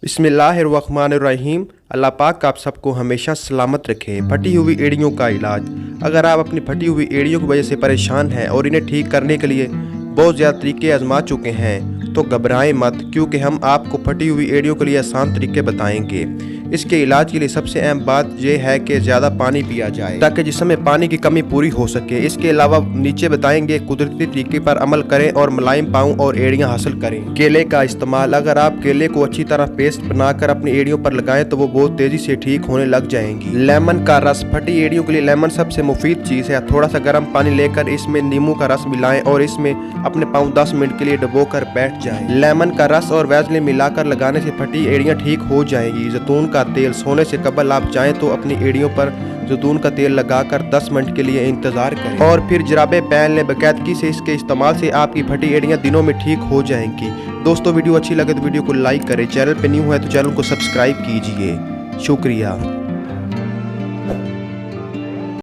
बिस्मिल्लाहिर्रहमानिर्रहीम। अल्लाह पाक आप सबको हमेशा सलामत रखे। फटी हुई एड़ियों का इलाज। अगर आप अपनी फटी हुई एड़ियों की वजह से परेशान हैं और इन्हें ठीक करने के लिए बहुत ज़्यादा तरीके आजमा चुके हैं तो घबराएं मत, क्योंकि हम आपको फटी हुई एड़ियों के लिए आसान तरीके बताएंगे। इसके इलाज के लिए सबसे अहम बात यह है कि ज़्यादा पानी पिया जाए ताकि जिस्म में पानी की कमी पूरी हो सके। इसके अलावा नीचे बताएंगे कुदरती तरीके पर अमल करें और मुलायम पाँव और एड़ियाँ हासिल करें। केले का इस्तेमाल। अगर आप केले को अच्छी तरह पेस्ट बनाकर अपनी एड़ियों पर लगाएं तो वो बहुत तेज़ी से ठीक होने लग जाएंगी। लेमन का रस। फटी एड़ियों के लिए लेमन सबसे मुफीद चीज़ है। थोड़ा सा गर्म पानी लेकर इसमें नींबू का रस मिलाएं और इसमें अपने पाँव 10 मिनट के लिए डुबोकर बैठ जाएं। लेमन का रस और वैसलीन मिलाकर लगाने से फटी एड़ियाँ ठीक हो जाएंगी। जैतून का तेल। सोने से कबल आप चाहें तो अपनी एड़ियों पर जैतून का तेल लगाकर 10 मिनट के लिए इंतजार करें और फिर जराबे पहन लें। बाकायदगी से इसके इस्तेमाल से आपकी फटी एड़ियाँ दिनों में ठीक हो जाएंगी। दोस्तों, वीडियो अच्छी लगे तो वीडियो को लाइक करें। चैनल पे न्यू है तो चैनल को सब्सक्राइब कीजिए। शुक्रिया।